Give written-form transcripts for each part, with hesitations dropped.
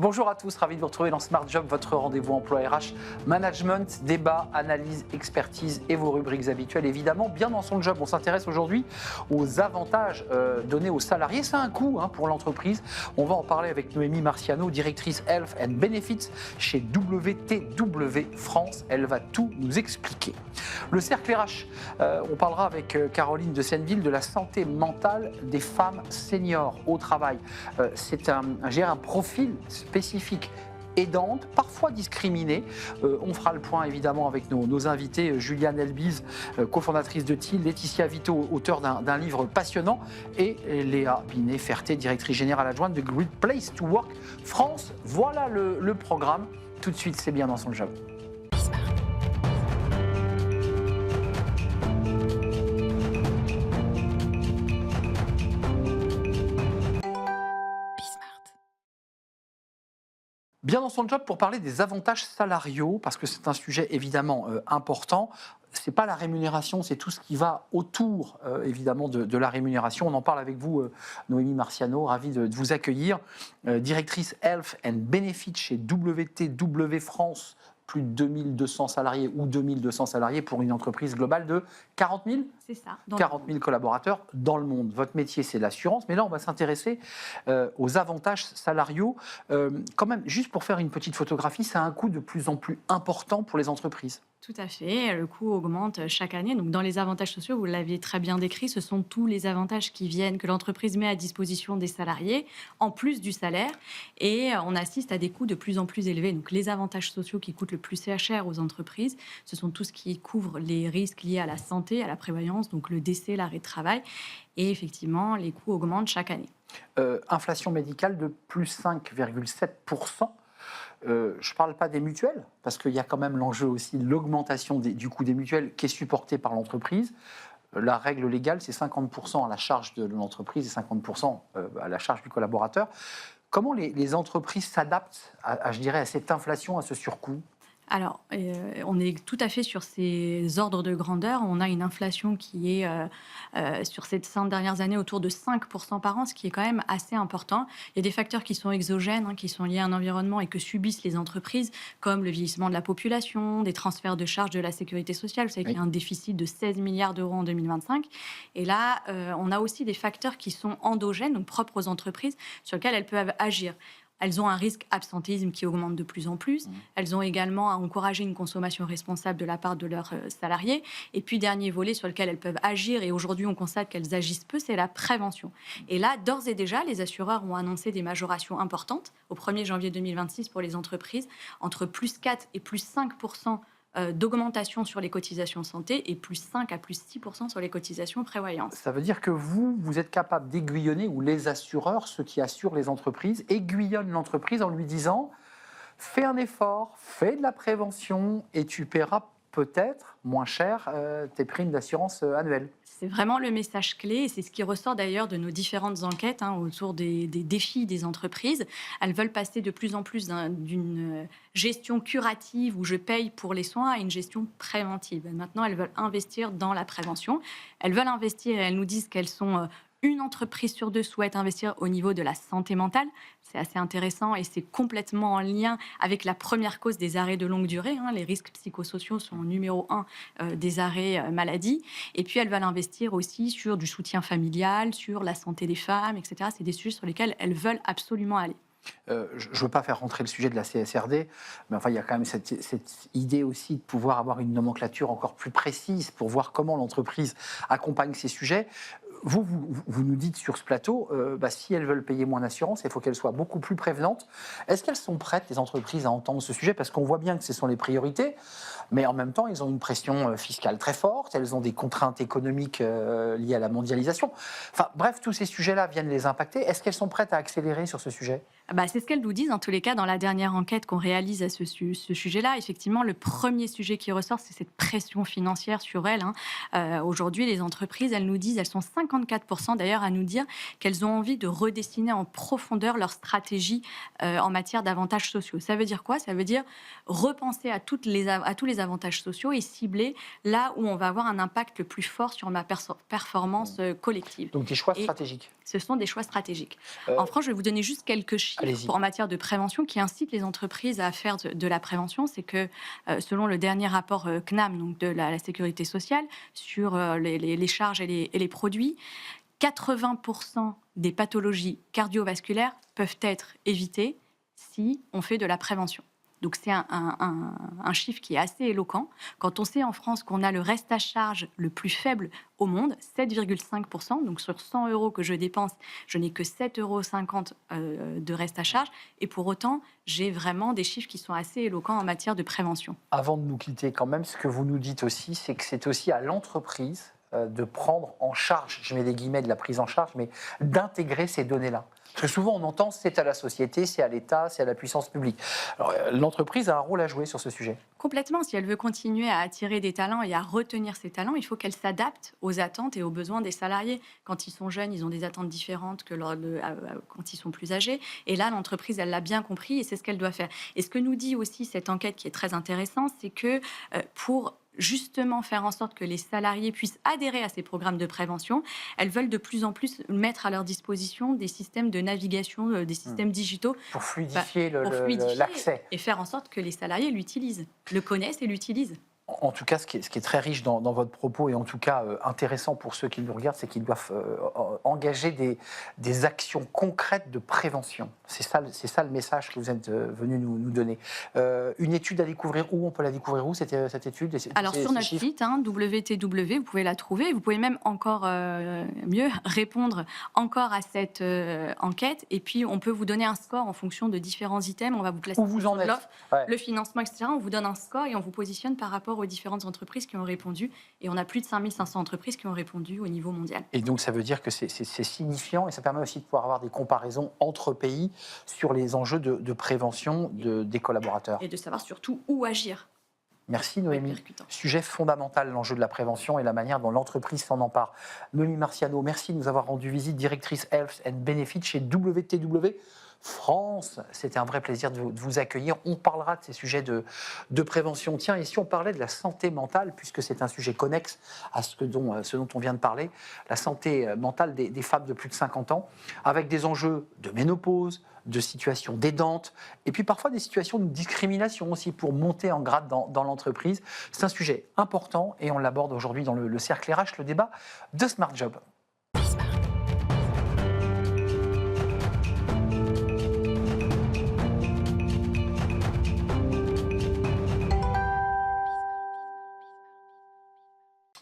Bonjour à tous, ravi de vous retrouver dans Smart Job, votre rendez-vous emploi RH, management, débat, analyse, expertise et vos rubriques habituelles. Évidemment, bien dans son job, on s'intéresse aujourd'hui aux avantages donnés aux salariés. C'est un coût pour l'entreprise. On va en parler avec Noémie Marciano, directrice Health and Benefits chez WTW France. Elle va tout nous expliquer. Le cercle RH, on parlera avec Caroline de Senneville de la santé mentale des femmes seniors au travail. C'est un profil spécifique aidante, parfois discriminée. On fera le point évidemment avec nos invités, Juliane Elbiz, cofondatrice de TIL, Laetitia Vito, auteur d'un livre passionnant, et Léa Binet-Ferté, directrice générale adjointe de Great Place to Work France. Voilà le programme. Tout de suite, c'est bien dans son job. Bien dans son job pour parler des avantages salariaux, parce que c'est un sujet évidemment important. Ce n'est pas la rémunération, c'est tout ce qui va autour évidemment de la rémunération. On en parle avec vous, Noémie Marciano, ravi de vous accueillir. Directrice Health and Benefits chez WTW France, plus de 2200 salariés ou 2200 salariés pour une entreprise globale de 40 000 ? C'est ça. 40 000 collaborateurs dans le monde. Votre métier, c'est l'assurance, mais là, on va s'intéresser aux avantages salariaux. Quand même, juste pour faire une petite photographie, ça a un coût de plus en plus important pour les entreprises. Tout à fait. Le coût augmente chaque année. Donc, dans les avantages sociaux, vous l'aviez très bien décrit, ce sont tous les avantages qui viennent, que l'entreprise met à disposition des salariés, en plus du salaire. Et on assiste à des coûts de plus en plus élevés. Donc, les avantages sociaux qui coûtent le plus cher aux entreprises, ce sont tout ce qui couvre les risques liés à la santé, à la prévoyance, donc le décès, l'arrêt de travail. Et effectivement, les coûts augmentent chaque année. Inflation médicale de plus 5,7%. Je ne parle pas des mutuelles, parce qu'il y a quand même l'enjeu aussi de l'augmentation du coût des mutuelles qui est supporté par l'entreprise. La règle légale, c'est 50% à la charge de l'entreprise et 50% à la charge du collaborateur. Comment les entreprises s'adaptent je dirais, à cette inflation, à ce surcoût ? Alors, on est tout à fait sur ces ordres de grandeur. On a une inflation qui est, sur ces 5 dernières années, autour de 5% par an, ce qui est quand même assez important. Il y a des facteurs qui sont exogènes, qui sont liés à un environnement et que subissent les entreprises, comme le vieillissement de la population, des transferts de charges de la sécurité sociale. Vous savez qu'il y a un déficit de 16 milliards d'euros en 2025. Et là, on a aussi des facteurs qui sont endogènes, donc propres aux entreprises, sur lesquels elles peuvent agir. Elles ont un risque absentéisme qui augmente de plus en plus. Elles ont également à encourager une consommation responsable de la part de leurs salariés. Et puis, dernier volet sur lequel elles peuvent agir, et aujourd'hui on constate qu'elles agissent peu, c'est la prévention. Et là, d'ores et déjà, les assureurs ont annoncé des majorations importantes au 1er janvier 2026 pour les entreprises, entre plus 4 et plus 5% d'augmentation sur les cotisations santé et plus 5 à plus 6% sur les cotisations prévoyance. Ça veut dire que vous êtes capable d'aiguillonner, ou les assureurs, ceux qui assurent les entreprises, aiguillonnent l'entreprise en lui disant « fais un effort, fais de la prévention et tu paieras peut-être moins cher tes primes d'assurance annuelles ». C'est vraiment le message clé et c'est ce qui ressort d'ailleurs de nos différentes enquêtes autour des défis des entreprises. Elles veulent passer de plus en plus d'une gestion curative où je paye pour les soins à une gestion préventive. Maintenant, elles veulent investir dans la prévention. Elles veulent investir et elles nous disent qu'elles sont... Une entreprise sur 2 souhaite investir au niveau de la santé mentale. C'est assez intéressant et c'est complètement en lien avec la première cause des arrêts de longue durée. Les risques psychosociaux sont numéro 1 des arrêts maladie. Et puis, elles veulent investir aussi sur du soutien familial, sur la santé des femmes, etc. C'est des sujets sur lesquels elles veulent absolument aller. Je ne veux pas faire rentrer le sujet de la CSRD, mais enfin, il y a quand même cette idée aussi de pouvoir avoir une nomenclature encore plus précise pour voir comment l'entreprise accompagne ces sujets. Vous nous dites sur ce plateau, si elles veulent payer moins d'assurance, il faut qu'elles soient beaucoup plus prévenantes. Est-ce qu'elles sont prêtes, les entreprises, à entendre ce sujet ? Parce qu'on voit bien que ce sont les priorités, mais en même temps, elles ont une pression fiscale très forte, elles ont des contraintes économiques liées à la mondialisation. Enfin, bref, tous ces sujets-là viennent les impacter. Est-ce qu'elles sont prêtes à accélérer sur ce sujet ? C'est ce qu'elles nous disent, en tous les cas, dans la dernière enquête qu'on réalise à ce sujet-là. Effectivement, le premier sujet qui ressort, c'est cette pression financière sur elles. Aujourd'hui, les entreprises, elles nous disent, elles sont 54% d'ailleurs à nous dire qu'elles ont envie de redessiner en profondeur leur stratégie en matière d'avantages sociaux. Ça veut dire quoi ? Ça veut dire repenser à tous les avantages sociaux et cibler là où on va avoir un impact le plus fort sur ma performance collective. Donc des choix stratégiques. Ce sont des choix stratégiques. En France, je vais vous donner juste quelques chiffres Allez-y. en matière de prévention qui incite les entreprises à faire de la prévention. C'est que, selon le dernier rapport CNAM, donc de la sécurité sociale, sur les charges et les produits, 80% des pathologies cardiovasculaires peuvent être évitées si on fait de la prévention. Donc c'est un chiffre qui est assez éloquent. Quand on sait en France qu'on a le reste à charge le plus faible au monde, 7,5%, donc sur 100 euros que je dépense, je n'ai que 7,50 € de reste à charge. Et pour autant, j'ai vraiment des chiffres qui sont assez éloquents en matière de prévention. Avant de nous quitter quand même, ce que vous nous dites aussi, c'est que c'est aussi à l'entreprise de prendre en charge, je mets des guillemets de la prise en charge, mais d'intégrer ces données-là. Parce que souvent on entend c'est à la société, c'est à l'État, c'est à la puissance publique. Alors, l'entreprise a un rôle à jouer sur ce sujet. Complètement, si elle veut continuer à attirer des talents et à retenir ces talents, il faut qu'elle s'adapte aux attentes et aux besoins des salariés. Quand ils sont jeunes, ils ont des attentes différentes que quand ils sont plus âgés. Et là, l'entreprise, elle l'a bien compris et c'est ce qu'elle doit faire. Et ce que nous dit aussi cette enquête qui est très intéressante, c'est que pour justement faire en sorte que les salariés puissent adhérer à ces programmes de prévention, elles veulent de plus en plus mettre à leur disposition des systèmes de navigation, des systèmes digitaux. Pour fluidifier Pour fluidifier l'accès. et faire en sorte que les salariés l'utilisent, le connaissent et l'utilisent. En tout cas, ce qui est très riche dans votre propos et en tout cas intéressant pour ceux qui nous regardent, c'est qu'ils doivent engager des actions concrètes de prévention. C'est ça le message que vous êtes venu nous donner. Une étude à découvrir où? On peut la découvrir où, cette étude? Alors sur notre site, WTW, vous pouvez la trouver. Vous pouvez même encore mieux répondre encore à cette enquête. Et puis on peut vous donner un score en fonction de différents items. On va vous classer où vous en êtes. L'offre, le financement, etc. On vous donne un score et on vous positionne par rapport aux différentes entreprises qui ont répondu. Et on a plus de 5500 entreprises qui ont répondu au niveau mondial. Et donc, ça veut dire que c'est signifiant et ça permet aussi de pouvoir avoir des comparaisons entre pays sur les enjeux de prévention des collaborateurs. Et de savoir surtout où agir. Merci Noémie. Sujet fondamental, l'enjeu de la prévention et la manière dont l'entreprise s'en empare. Noémie Marciano, merci de nous avoir rendu visite, directrice Health and Benefits chez WTW France. C'était un vrai plaisir de vous accueillir. On parlera de ces sujets de prévention. Tiens, et si on parlait de la santé mentale, puisque c'est un sujet connexe à ce dont on vient de parler, la santé mentale des femmes de plus de 50 ans, avec des enjeux de ménopause, de situations d'aidantes, et puis parfois des situations de discrimination aussi pour monter en grade dans l'entreprise. C'est un sujet important et on l'aborde aujourd'hui dans le cercle RH, le débat de Smart Job.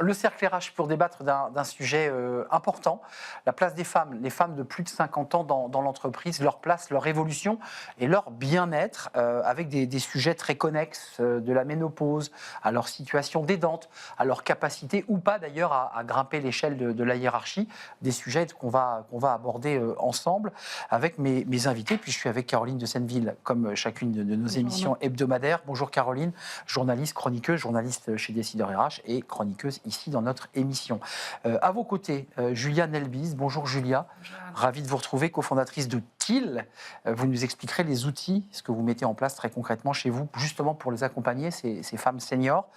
Le cercle RH pour débattre d'un sujet important, la place des femmes, les femmes de plus de 50 ans dans l'entreprise, leur place, leur évolution et leur bien-être, avec des sujets très connexes, de la ménopause à leur situation d'aidante, à leur capacité ou pas d'ailleurs à grimper l'échelle de la hiérarchie, des sujets qu'on va aborder ensemble avec mes invités. Puis je suis avec Caroline de Senneville, comme chacune de nos émissions hebdomadaires. Bonjour Caroline, journaliste, chroniqueuse, journaliste chez Décideur RH et chroniqueuse ici dans notre émission. À vos côtés, Julia Nelbis. Bonjour Julia. Bonjour. Ravie de vous retrouver, cofondatrice de TIL. Vous nous expliquerez les outils, ce que vous mettez en place très concrètement chez vous, justement pour les accompagner, ces femmes seniors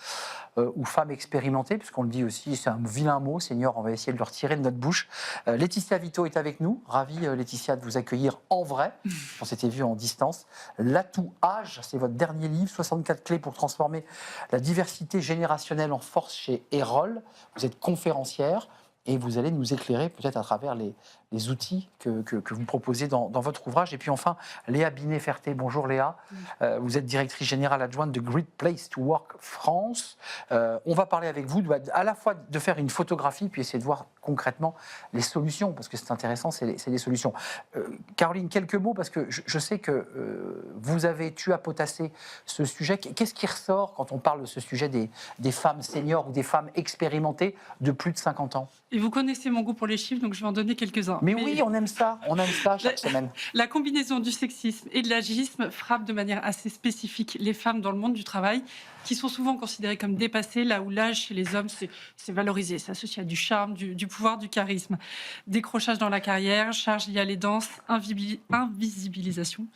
ou femmes expérimentées, puisqu'on le dit aussi, c'est un vilain mot, senior, on va essayer de le retirer de notre bouche. Laetitia Vito est avec nous. Ravie, Laetitia, de vous accueillir en vrai. On s'était vu en distance. L'atout âge, c'est votre dernier livre, 64 clés pour transformer la diversité générationnelle en force chez Erol. Vous êtes conférencière et vous allez nous éclairer peut-être à travers les outils que vous proposez dans votre ouvrage. Et puis enfin, Léa Binet-Ferté. Bonjour Léa. Vous êtes directrice générale adjointe de Great Place to Work France. On va parler avec vous à la fois de faire une photographie puis essayer de voir concrètement les solutions, parce que c'est intéressant, c'est les solutions. Caroline, quelques mots, parce que je sais que tu as potassé ce sujet. Qu'est-ce qui ressort quand on parle de ce sujet des femmes seniors ou des femmes expérimentées de plus de 50 ans? Et vous connaissez mon goût pour les chiffres, donc je vais en donner quelques-uns. Mais oui, on aime ça chaque semaine. La combinaison du sexisme et de l'agisme frappe de manière assez spécifique les femmes dans le monde du travail, qui sont souvent considérées comme dépassées, là où l'âge chez les hommes, c'est valorisé, c'est associé à du charme, du pouvoir, du charisme. Décrochage dans la carrière, charge liée à l'aidance, invisibilisation.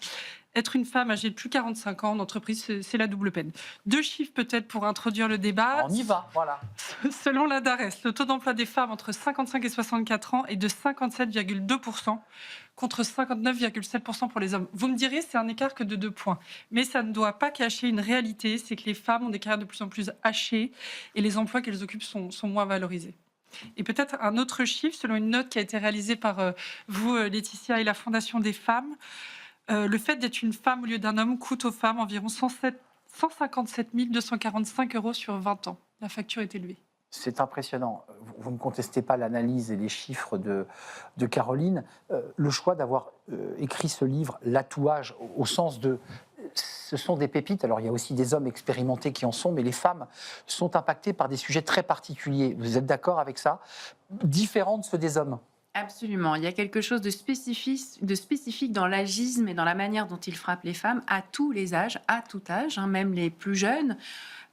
Être une femme âgée de plus de 45 ans en entreprise, c'est la double peine. 2 chiffres peut-être pour introduire le débat. On y va, voilà. Selon la DARES, le taux d'emploi des femmes entre 55 et 64 ans est de 57,2% contre 59,7% pour les hommes. Vous me direz, c'est un écart que de 2 points. Mais ça ne doit pas cacher une réalité, c'est que les femmes ont des carrières de plus en plus hachées et les emplois qu'elles occupent sont moins valorisés. Et peut-être un autre chiffre, selon une note qui a été réalisée par vous, Laetitia, et la Fondation des femmes, le fait d'être une femme au lieu d'un homme coûte aux femmes environ 157 245 € sur 20 ans. La facture est élevée. C'est impressionnant. Vous ne contestez pas l'analyse et les chiffres de Caroline. Le choix d'avoir écrit ce livre, L'atouage, au sens de... Ce sont des pépites. Alors, il y a aussi des hommes expérimentés qui en sont, mais les femmes sont impactées par des sujets très particuliers. Vous êtes d'accord avec ça? Différents de ceux des hommes. Absolument. Il y a quelque chose de spécifique dans l'agisme et dans la manière dont il frappe les femmes à tous les âges, à tout âge, même les plus jeunes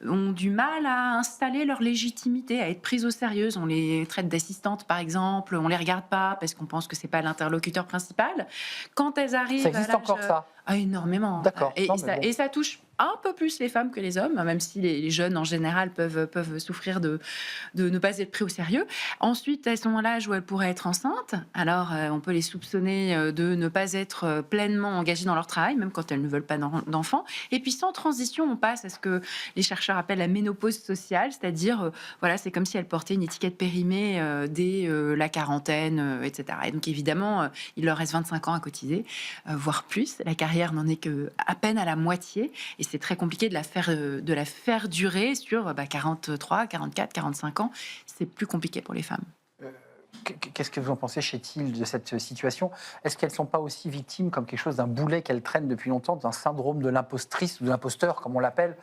ont du mal à installer leur légitimité, à être prises au sérieux. On les traite d'assistantes, par exemple, on les regarde pas parce qu'on pense que c'est pas l'interlocuteur principal. Quand elles arrivent, ça existe encore ça? Énormément. D'accord. Et ça touche un peu plus les femmes que les hommes, même si les jeunes en général peuvent souffrir de ne pas être pris au sérieux. Ensuite, elles sont à l'âge où elles pourraient être enceintes. Alors, on peut les soupçonner de ne pas être pleinement engagées dans leur travail, même quand elles ne veulent pas d'enfants. Et puis, sans transition, on passe à ce que les chercheurs appellent la ménopause sociale, c'est-à-dire, voilà, c'est comme si elles portaient une étiquette périmée dès la quarantaine, etc. Et donc, évidemment, il leur reste 25 ans à cotiser, voire plus. La carrière n'en est qu'à peine à la moitié. Et c'est très compliqué de la faire durer sur 43, 44, 45 ans. C'est plus compliqué pour les femmes. Qu'est-ce que vous en pensez, Chétil, de cette situation? Est-ce qu'elles ne sont pas aussi victimes, comme quelque chose d'un boulet qu'elles traînent depuis longtemps, d'un syndrome de l'impostrice ou de l'imposteur, comme on l'appelle?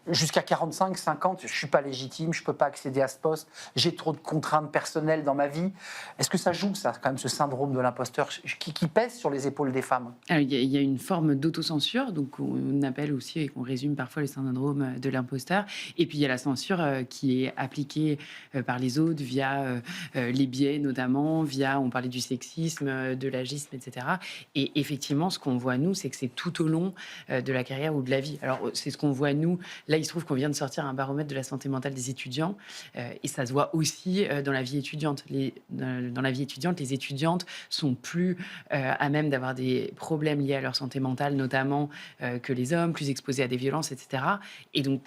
Jusqu'à 45, 50, je ne suis pas légitime, je ne peux pas accéder à ce poste, j'ai trop de contraintes personnelles dans ma vie. Est-ce que ça joue, ça, quand même, ce syndrome de l'imposteur qui pèse sur les épaules des femmes? Alors, il y a une forme d'autocensure, donc on appelle aussi et qu'on résume parfois le syndrome de l'imposteur. Et puis il y a la censure qui est appliquée par les autres via les biais, notamment via, on parlait du sexisme, de l'agisme, etc. Et effectivement, ce qu'on voit, nous, c'est que c'est tout au long de la carrière ou de la vie. Alors, c'est ce qu'on voit, nous. Là, il se trouve qu'on vient de sortir un baromètre de la santé mentale des étudiants, et ça se voit aussi dans la vie étudiante. Dans la vie étudiante, les étudiantes sont plus à même d'avoir des problèmes liés à leur santé mentale, notamment que les hommes, plus exposés à des violences, etc. Et donc,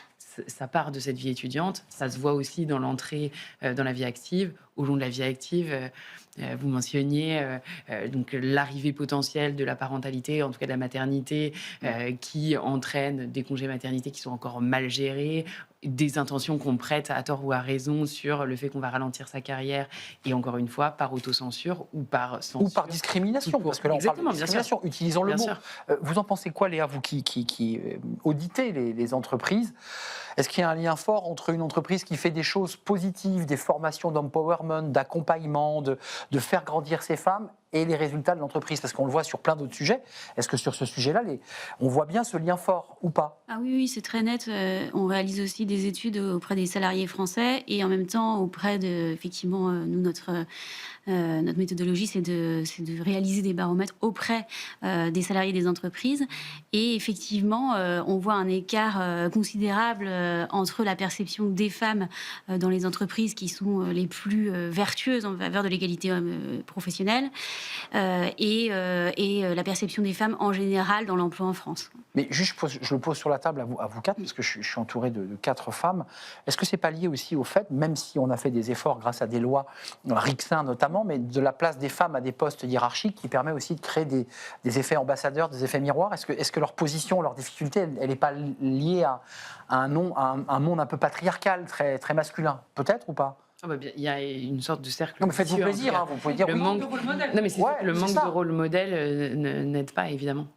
ça part de cette vie étudiante, ça se voit aussi dans l'entrée dans la vie active. Au long de la vie active, vous mentionniez donc l'arrivée potentielle de la parentalité, en tout cas de la maternité, qui entraîne des congés maternité qui sont encore mal gérés, des intentions qu'on prête à tort ou à raison sur le fait qu'on va ralentir sa carrière, et encore une fois, par autocensure ou par censure. Ou par discrimination, parce que là, on parle de discrimination. Utilisons le mot. Vous en pensez quoi, Léa, vous qui auditez les entreprises? Est-ce qu'il y a un lien fort entre une entreprise qui fait des choses positives, des formations d'empowerment, d'accompagnement, de faire grandir ces femmes, et les résultats de l'entreprise? Parce qu'on le voit sur plein d'autres sujets. Est-ce que sur ce sujet-là, on voit bien ce lien fort ou pas? Ah oui, c'est très net. On réalise aussi des études auprès des salariés français et en même temps auprès de, effectivement, nous, notre méthodologie, c'est de réaliser des baromètres auprès des salariés des entreprises. Et effectivement, on voit un écart considérable entre la perception des femmes dans les entreprises qui sont les plus vertueuses en faveur de l'égalité professionnelle et la perception des femmes en général dans l'emploi en France. Mais juste, je le pose sur la table à vous quatre, parce que je suis entouré de 4 femmes. Est-ce que c'est pas lié aussi au fait, même si on a fait des efforts grâce à des lois, Rixin notamment, mais de la place des femmes à des postes hiérarchiques qui permet aussi de créer des effets ambassadeurs, des effets miroirs? Est-ce que leur position, leur difficulté, elle n'est pas liée à un monde un peu patriarcal, très, très masculin? Peut-être ou pas? Il y a une sorte de cercle. Non, mais faites-vous plaisir, vous pouvez dire le oui. manque de rôle modèle. Non, mais c'est le manque de rôle modèle n'aide pas, évidemment.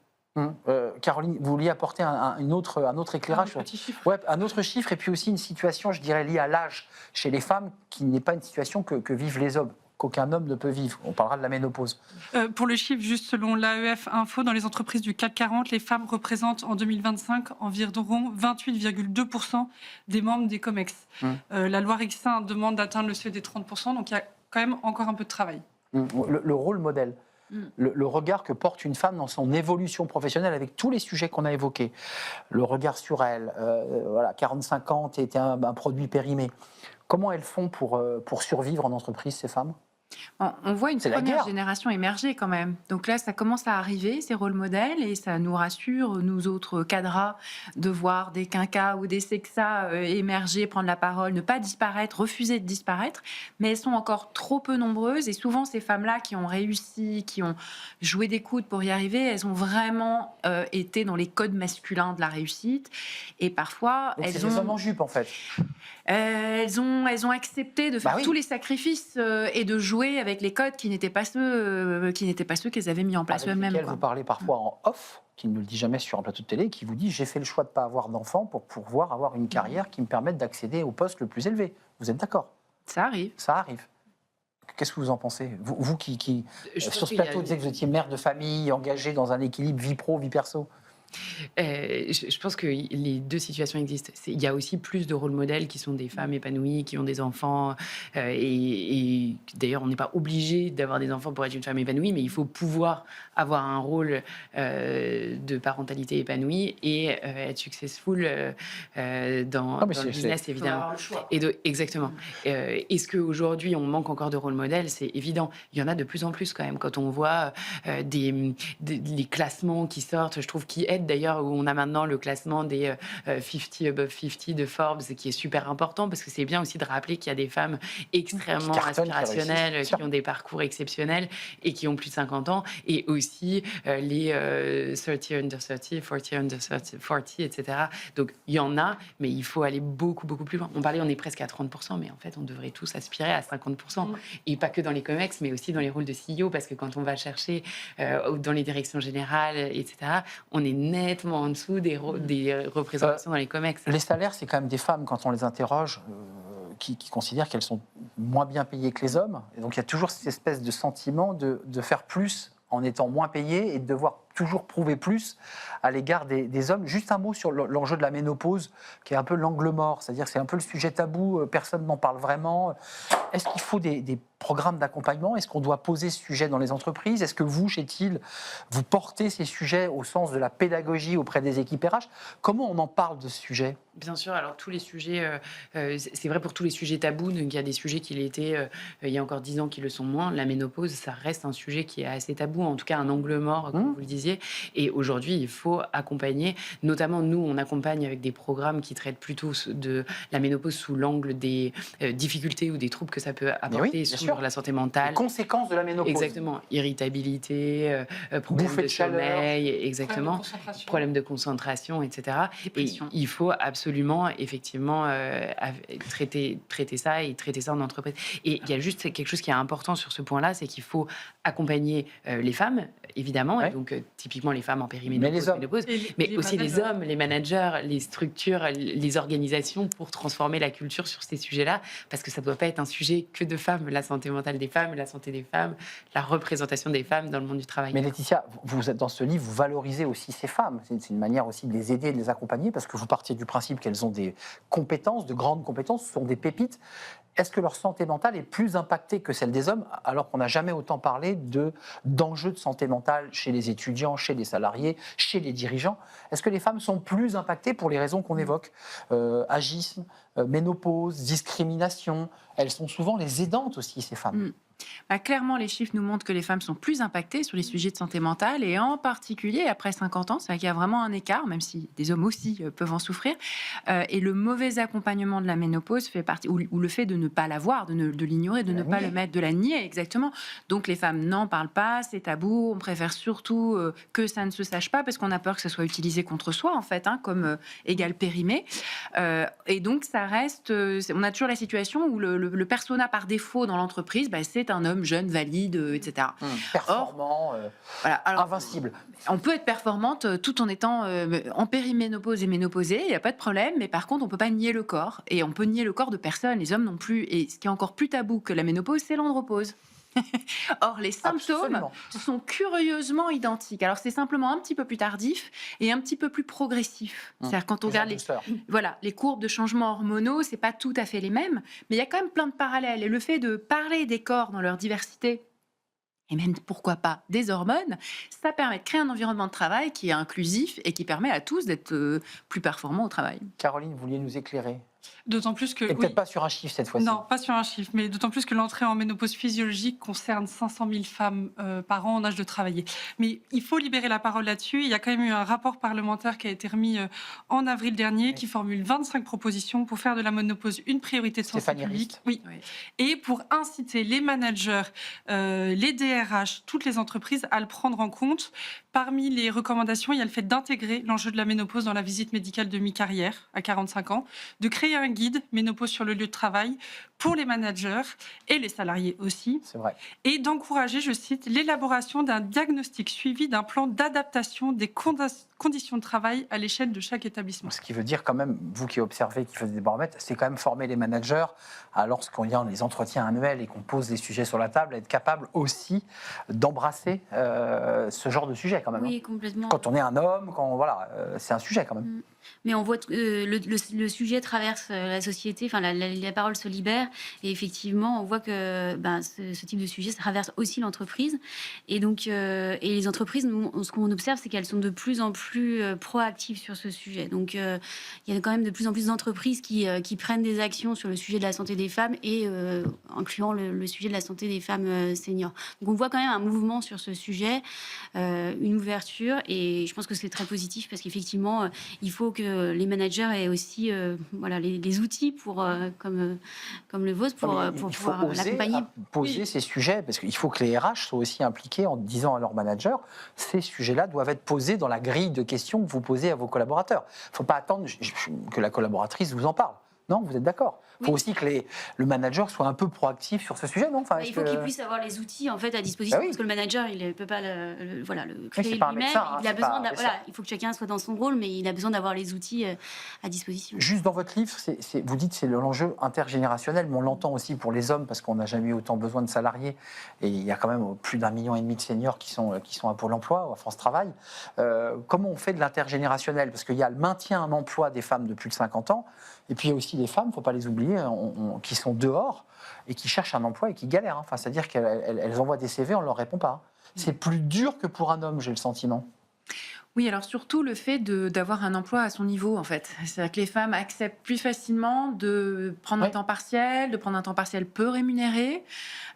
Caroline, vous vouliez apporter un autre éclairage? Un petit chiffre. Ouais, un autre chiffre, et puis aussi une situation, je dirais, liée à l'âge chez les femmes, qui n'est pas une situation que vivent les hommes, qu'aucun homme ne peut vivre. On parlera de la ménopause. Pour le chiffre, juste selon l'AEF Info, dans les entreprises du CAC 40, les femmes représentent en 2025 environ 28,2% des membres des COMEX. La loi Rixin demande d'atteindre le seuil des 30%, donc il y a quand même encore un peu de travail. Le rôle modèle. le regard que porte une femme dans son évolution professionnelle avec tous les sujets qu'on a évoqués. Le regard sur elle, 45 ans, tu étais un produit périmé. Comment elles font pour survivre en entreprise, ces femmes ? On voit une C'est la première guerre. génération émerger quand même. Donc là, ça commence à arriver, ces rôles modèles, et ça nous rassure, nous autres cadras, de voir des quinquas ou des sexas émerger, prendre la parole, ne pas disparaître, refuser de disparaître. Mais elles sont encore trop peu nombreuses. Et souvent, ces femmes-là qui ont réussi, qui ont joué des coudes pour y arriver, elles ont vraiment été dans les codes masculins de la réussite. Et parfois, Donc, c'est elles des hommes ont... en jupe, en fait. Elles ont accepté de faire oui. tous les sacrifices et de jouer avec les codes qui n'étaient pas ceux qu'elles avaient mis en place Avec eux-mêmes. lesquels vous parlez parfois en off, qui ne le dit jamais sur un plateau de télé, qui vous dit « j'ai fait le choix de ne pas avoir d'enfant pour pouvoir avoir une carrière qui me permette d'accéder au poste le plus élevé ». Vous êtes d'accord ? Ça arrive. Ça arrive. Qu'est-ce que vous en pensez ? Vous qui Je pense sur ce qu'il y a- plateau, disiez que vous étiez mère de famille, engagée dans un équilibre vie pro, vie perso. Je pense que les deux situations existent. Il y a aussi plus de rôles modèles qui sont des femmes épanouies, qui ont des enfants. Et d'ailleurs, on n'est pas obligé d'avoir des enfants pour être une femme épanouie, mais il faut pouvoir avoir un rôle de parentalité épanouie et être successful dans mais le business, évidemment. Exactement. Est-ce qu'aujourd'hui, on manque encore de rôle modèles ? C'est évident. Il y en a de plus en plus quand même. Quand on voit les classements qui sortent, je trouve, qui aident d'ailleurs, où on a maintenant le classement des 50 above 50 de Forbes, qui est super important parce que c'est bien aussi de rappeler qu'il y a des femmes extrêmement aspirationnelles, qui ont des parcours exceptionnels et qui ont plus de 50 ans, et aussi les 30 under 30, 40 under 40, etc. Donc il y en a, mais il faut aller beaucoup, beaucoup plus loin. On parlait, on est presque à 30%, mais en fait, on devrait tous aspirer à 50%. Et pas que dans les COMEX, mais aussi dans les rôles de CEO, parce que quand on va chercher dans les directions générales, etc., on est nettement en dessous des représentations dans les COMEX. Les salaires, c'est quand même des femmes, quand on les interroge, qui considèrent qu'elles sont moins bien payées que les hommes. Et donc il y a toujours cette espèce de sentiment de faire plus en étant moins payé et de devoir toujours prouver plus à l'égard des hommes. Juste un mot sur l'enjeu de la ménopause, qui est un peu l'angle mort, c'est-à-dire que c'est un peu le sujet tabou, personne n'en parle vraiment. Est-ce qu'il faut des programmes d'accompagnement ? Est-ce qu'on doit poser ce sujet dans les entreprises ? Est-ce que vous, chez TIL, vous portez ces sujets au sens de la pédagogie auprès des équipes RH ? Comment on en parle de ce sujet ? Bien sûr, alors tous les sujets, c'est vrai pour tous les sujets tabous, donc il y a des sujets qui l'étaient il y a encore 10 ans qui le sont moins. La ménopause, ça reste un sujet qui est assez tabou, en tout cas un angle mort, comme vous le disiez. Et aujourd'hui, il faut accompagner, notamment nous, on accompagne avec des programmes qui traitent plutôt de la ménopause sous l'angle des difficultés ou des troubles que ça peut apporter sur la santé mentale. Les conséquences de la ménopause. Exactement, irritabilité, problème de sommeil, exactement, problème de concentration, etc. Et il faut absolument, effectivement, traiter ça et traiter ça en entreprise. Et il y a juste quelque chose qui est important sur ce point-là, c'est qu'il faut accompagner les femmes, évidemment, et donc typiquement les femmes en périménopause, mais aussi les hommes, les managers, les structures, les organisations pour transformer la culture sur ces sujets-là, parce que ça ne doit pas être un sujet que de femmes, la santé mentale des femmes, la santé des femmes, la représentation des femmes dans le monde du travail. Mais Laetitia, vous êtes dans ce livre, vous valorisez aussi ces femmes. C'est une manière aussi de les aider, de les accompagner, parce que vous partiez du principe qu'elles ont des compétences, de grandes compétences, ce sont des pépites. Est-ce que leur santé mentale est plus impactée que celle des hommes, alors qu'on n'a jamais autant parlé d'enjeux de santé mentale chez les étudiants, chez les salariés, chez les dirigeants ? Est-ce que les femmes sont plus impactées pour les raisons qu'on évoque ? Agisme, ménopause, discrimination. Elles sont souvent les aidantes aussi, ces femmes. Clairement, les chiffres nous montrent que les femmes sont plus impactées sur les sujets de santé mentale, et en particulier après 50 ans, c'est vrai qu'il y a vraiment un écart, même si des hommes aussi peuvent en souffrir. Et le mauvais accompagnement de la ménopause fait partie, ou le fait de ne pas l'avoir, de l'ignorer, de ne pas le mettre, de la nier, exactement. Donc les femmes n'en parlent pas, c'est tabou, on préfère surtout que ça ne se sache pas, parce qu'on a peur que ça soit utilisé contre soi, en fait, comme égal périmé. Et donc ça reste, on a toujours la situation où le persona par défaut dans l'entreprise, c'est un homme jeune, valide, etc. Performant, invincible. On peut être performante tout en étant en périménopause et ménopausée, il n'y a pas de problème, mais par contre, on ne peut pas nier le corps. Et on peut nier le corps de personne, les hommes non plus. Et ce qui est encore plus tabou que la ménopause, c'est l'andropause. Or, les symptômes sont curieusement identiques. Alors, c'est simplement un petit peu plus tardif et un petit peu plus progressif. C'est-à-dire, quand on regarde les courbes de changements hormonaux, c'est pas tout à fait les mêmes, mais il y a quand même plein de parallèles. Et le fait de parler des corps dans leur diversité et même pourquoi pas des hormones, ça permet de créer un environnement de travail qui est inclusif et qui permet à tous d'être plus performants au travail. Caroline, vous vouliez nous éclairer? D'autant plus que... Et peut-être pas sur un chiffre cette fois-ci. Non, pas sur un chiffre, mais d'autant plus que l'entrée en ménopause physiologique concerne 500 000 femmes par an en âge de travailler. Mais il faut libérer la parole là-dessus. Il y a quand même eu un rapport parlementaire qui a été remis en avril dernier qui formule 25 propositions pour faire de la ménopause une priorité de santé Stéphanie publique. Rist. Oui. Et pour inciter les managers, les DRH, toutes les entreprises à le prendre en compte. Parmi les recommandations, il y a le fait d'intégrer l'enjeu de la ménopause dans la visite médicale de mi-carrière à 45 ans, de créer un guide ménopause sur le lieu de travail pour les managers et les salariés aussi, C'est vrai. et d'encourager, je cite, l'élaboration d'un diagnostic suivi d'un plan d'adaptation des conditions de travail à l'échelle de chaque établissement. Ce qui veut dire quand même, vous qui observez, qui faites des baromètres, c'est quand même former les managers à, lorsqu'on y a les entretiens annuels et qu'on pose des sujets sur la table, à être capable aussi d'embrasser ce genre de sujet quand même. Oui, complètement. Quand on est un homme, c'est un sujet quand même. Mais on voit que le sujet traverse la société, enfin la parole se libère, et effectivement, on voit que ce type de sujet ça traverse aussi l'entreprise. Et donc, et les entreprises, ce qu'on observe, c'est qu'elles sont de plus en plus proactives sur ce sujet. Donc, il y a quand même de plus en plus d'entreprises qui prennent des actions sur le sujet de la santé des femmes et incluant le sujet de la santé des femmes seniors. Donc, on voit quand même un mouvement sur ce sujet, une ouverture, et je pense que c'est très positif parce qu'effectivement, il faut que les managers aient aussi les outils pour, comme le vôtre pour Il faut pouvoir oser l'accompagner. poser ces sujets, parce qu'il faut que les RH soient aussi impliqués en disant à leurs managers, ces sujets-là doivent être posés dans la grille de questions que vous posez à vos collaborateurs. Il ne faut pas attendre que la collaboratrice vous en parle. Non, vous êtes d'accord? Il faut aussi que le manager soit un peu proactif sur ce sujet, non? Il faut qu'il puisse avoir les outils en fait à disposition, parce que le manager il ne peut pas le créer pas un lui-même. médecin, Il a besoin il faut que chacun soit dans son rôle, mais il a besoin d'avoir les outils à disposition. Juste dans votre livre, vous dites que c'est l'enjeu intergénérationnel, mais on l'entend aussi pour les hommes, parce qu'on n'a jamais eu autant besoin de salariés, et il y a quand même plus d'1,5 million de seniors qui sont à Pôle emploi ou à France Travail. Comment on fait de l'intergénérationnel? Parce qu'il y a le maintien en emploi des femmes de plus de 50 ans, et puis il y a aussi les femmes, il ne faut pas les oublier, qui sont dehors et qui cherchent un emploi et qui galèrent. Enfin, c'est-à-dire qu'elles envoient des CV, on ne leur répond pas. C'est plus dur que pour un homme, j'ai le sentiment. Oui, alors surtout le fait d'avoir un emploi à son niveau, en fait. C'est-à-dire que les femmes acceptent plus facilement de prendre un temps partiel, de prendre un temps partiel peu rémunéré,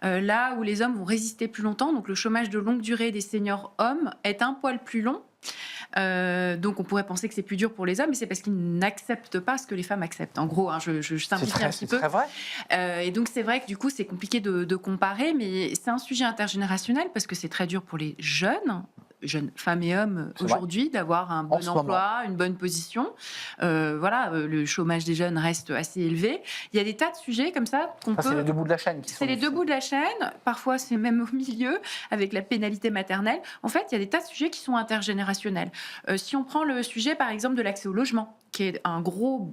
là où les hommes vont résister plus longtemps. Donc le chômage de longue durée des seniors hommes est un poil plus long. Donc on pourrait penser que c'est plus dur pour les hommes, mais c'est parce qu'ils n'acceptent pas ce que les femmes acceptent. En gros, je simplifie un petit peu. C'est très vrai. Et donc c'est vrai que du coup c'est compliqué de comparer, mais c'est un sujet intergénérationnel parce que c'est très dur pour les jeunes femmes et hommes aujourd'hui d'avoir un bon emploi, une bonne position. Le chômage des jeunes reste assez élevé. Il y a des tas de sujets comme ça qu'on peut... C'est les deux bouts de la chaîne C'est les deux bouts de la chaîne. Parfois, c'est même au milieu, avec la pénalité maternelle. En fait, il y a des tas de sujets qui sont intergénérationnels. Si on prend le sujet, par exemple, de l'accès au logement, qui est un gros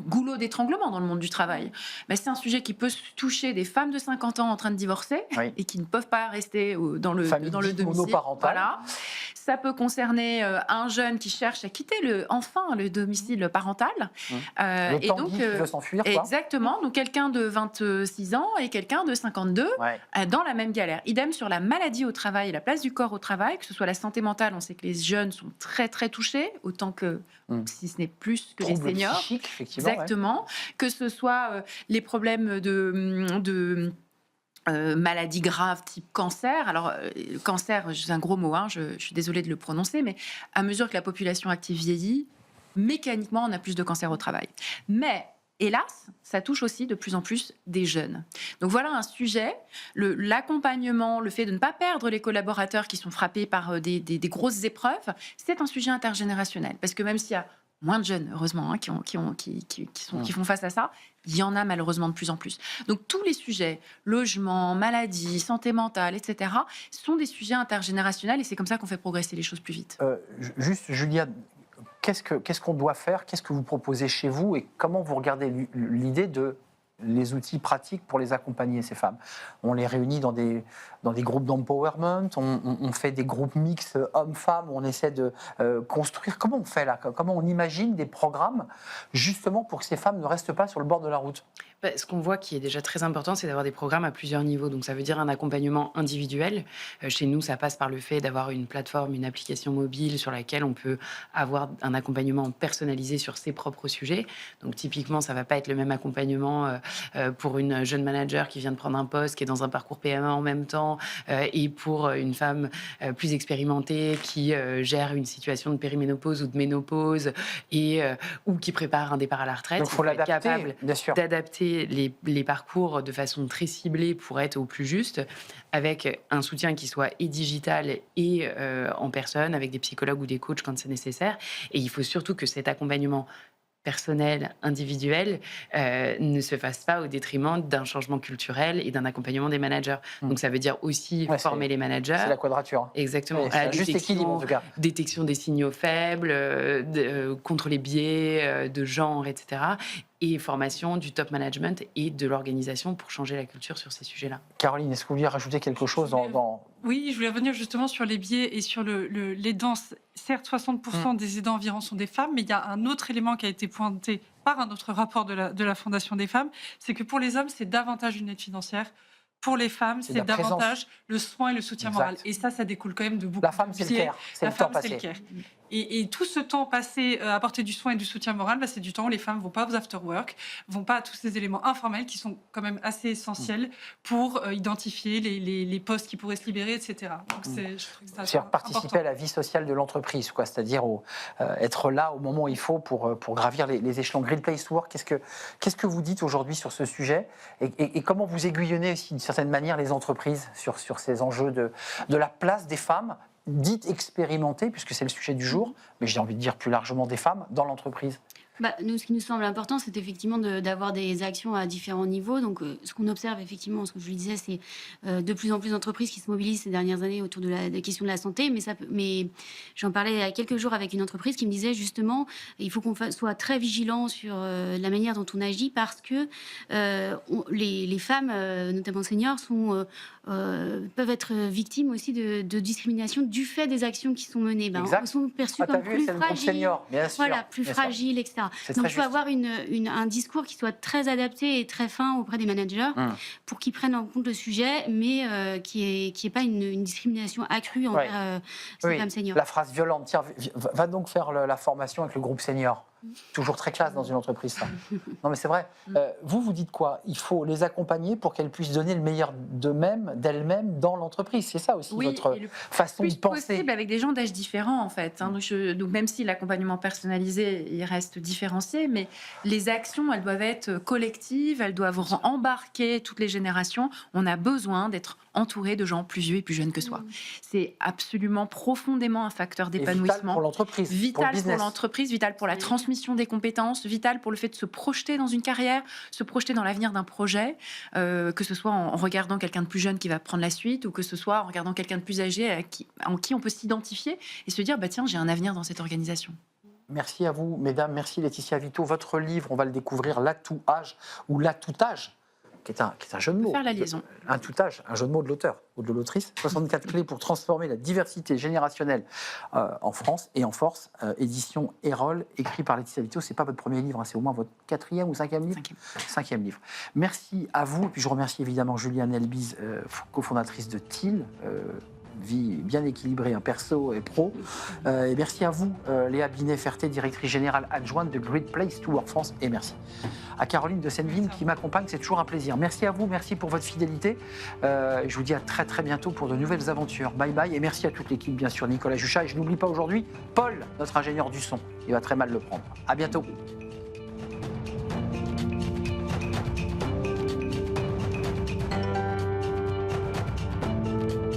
goulot d'étranglement dans le monde du travail. C'est un sujet qui peut toucher des femmes de 50 ans en train de divorcer et qui ne peuvent pas rester dans le domicile. Voilà. Ça peut concerner un jeune qui cherche à quitter le domicile parental. Le Tanguy qui veut s'enfuir. Exactement. Donc quelqu'un de 26 ans et quelqu'un de 52 dans la même galère. Idem sur la maladie au travail et la place du corps au travail, que ce soit la santé mentale, on sait que les jeunes sont très très touchés, autant que si ce n'est plus que les seniors. Exactement. Que ce soit les problèmes de maladies graves type cancer. Alors, cancer, c'est un gros mot, je suis désolée de le prononcer, mais à mesure que la population active vieillit, mécaniquement, on a plus de cancer au travail. Mais hélas, ça touche aussi de plus en plus des jeunes. Donc voilà un sujet, l'accompagnement, le fait de ne pas perdre les collaborateurs qui sont frappés par des grosses épreuves, c'est un sujet intergénérationnel. Parce que même s'il y a moins de jeunes, heureusement, qui font face à ça, il y en a malheureusement de plus en plus. Donc tous les sujets, logement, maladie, santé mentale, etc., sont des sujets intergénérationnels et c'est comme ça qu'on fait progresser les choses plus vite. Juste, Julia, qu'est-ce qu'on doit faire? Qu'est-ce que vous proposez chez vous et comment vous regardez l'idée de les outils pratiques pour les accompagner, ces femmes? On les réunit dans des groupes d'empowerment, on fait des groupes mix hommes-femmes, on essaie de construire. Comment on fait là? Comment on imagine des programmes justement pour que ces femmes ne restent pas sur le bord de la route? Ce qu'on voit qui est déjà très important, c'est d'avoir des programmes à plusieurs niveaux. Donc, ça veut dire un accompagnement individuel. Chez nous, ça passe par le fait d'avoir une plateforme, une application mobile sur laquelle on peut avoir un accompagnement personnalisé sur ses propres sujets. Donc, typiquement, ça ne va pas être le même accompagnement pour une jeune manager qui vient de prendre un poste, qui est dans un parcours PMA en même temps, et pour une femme plus expérimentée qui gère une situation de périménopause ou de ménopause ou qui prépare un départ à la retraite. Donc, il faut être l'adapter, capable bien sûr. d'adapter les parcours de façon très ciblée pour être au plus juste, avec un soutien qui soit et digital et en personne, avec des psychologues ou des coachs quand c'est nécessaire. Et il faut surtout que cet accompagnement personnel, individuel, ne se fasse pas au détriment d'un changement culturel et d'un accompagnement des managers. Donc ça veut dire aussi former les managers. C'est la quadrature. Exactement. Oui, c'est un juste équilibre, en tout cas. Détection des signaux faibles, contre les biais de genre, etc. Et formation du top management et de l'organisation pour changer la culture sur ces sujets-là. Caroline, est-ce que vous vouliez rajouter quelque chose dans... Oui, je voulais revenir justement sur les biais et sur l'aidance. Certes, 60% des aidants environ sont des femmes, mais il y a un autre élément qui a été pointé par un autre rapport de la Fondation des femmes, c'est que pour les hommes, c'est davantage une aide financière. Pour les femmes, c'est davantage le soin et le soutien moral. Et ça découle quand même de beaucoup de La femme, c'est le care. C'est le temps passé. Et tout ce temps passé à apporter du soin et du soutien moral, c'est du temps où les femmes ne vont pas aux after-work, vont pas à tous ces éléments informels qui sont quand même assez essentiels pour identifier les postes qui pourraient se libérer, etc. Donc je trouve que c'est participer à la vie sociale de l'entreprise, c'est-à-dire être là au moment où il faut pour gravir les échelons. Great Place to Work, qu'est-ce que vous dites aujourd'hui sur ce sujet et comment vous aiguillonnez aussi d'une certaine manière les entreprises sur ces enjeux de la place des femmes dites expérimentées, puisque c'est le sujet du jour, mais j'ai envie de dire plus largement des femmes dans l'entreprise? Nous, ce qui nous semble important, c'est effectivement d'avoir des actions à différents niveaux. Donc, ce qu'on observe effectivement, ce que je lui disais, c'est de plus en plus d'entreprises qui se mobilisent ces dernières années autour de la question de la santé. Mais j'en parlais il y a quelques jours avec une entreprise qui me disait justement, il faut qu'on soit très vigilant sur la manière dont on agit parce que les femmes, notamment seniors, peuvent être victimes aussi de discrimination du fait des actions qui sont menées. Elles sont perçues comme plus fragiles, senior, bien sûr, plus fragiles, etc. Donc, il faut avoir un discours qui soit très adapté et très fin auprès des managers pour qu'ils prennent en compte le sujet, mais qui est pas une discrimination accrue envers ces femmes seniors. La phrase violente, tiens, va donc faire la formation avec le groupe senior. Toujours très classe dans une entreprise, ça. Non, mais c'est vrai. Vous dites quoi? Il faut les accompagner pour qu'elles puissent donner le meilleur d'elles-mêmes dans l'entreprise. C'est ça aussi votre façon de penser. Possible avec des gens d'âge différents, en fait. Donc, même si l'accompagnement personnalisé, il reste différencié, mais les actions, elles doivent être collectives, elles doivent embarquer toutes les générations. On a besoin d'être entouré de gens plus vieux et plus jeunes que soi. C'est absolument profondément un facteur d'épanouissement. Vital pour l'entreprise, vital pour l'entreprise, vital pour la transmission des compétences, vital pour le fait de se projeter dans une carrière, se projeter dans l'avenir d'un projet, que ce soit en regardant quelqu'un de plus jeune qui va prendre la suite ou que ce soit en regardant quelqu'un de plus âgé en qui on peut s'identifier et se dire tiens, j'ai un avenir dans cette organisation. Merci à vous, mesdames. Merci Laetitia Vito. Votre livre, on va le découvrir, L'atout âge ou l'atoutage, qui est un jeu de mots. Faire la liaison. Un toutage, un jeu de mots de l'auteur ou de l'autrice. 64 clés pour transformer la diversité générationnelle en France et en force. Édition Erol, écrit par Laetitia Vito. C'est pas votre premier livre, c'est au moins votre 4e ou 5e livre. 5e livre. Merci à vous. Et puis je remercie évidemment Juliane Elbise, cofondatrice de TIL. Vie bien équilibrée, perso et pro. Et merci à vous, Léa Binet-Ferté, directrice générale adjointe de Great Place to Work France. Et merci à Caroline de Senneville qui m'accompagne, c'est toujours un plaisir. Merci à vous, merci pour votre fidélité. Je vous dis à très très bientôt pour de nouvelles aventures. Bye bye et merci à toute l'équipe, bien sûr, Nicolas Juchat. Et je n'oublie pas aujourd'hui Paul, notre ingénieur du son. Il va très mal le prendre. À bientôt.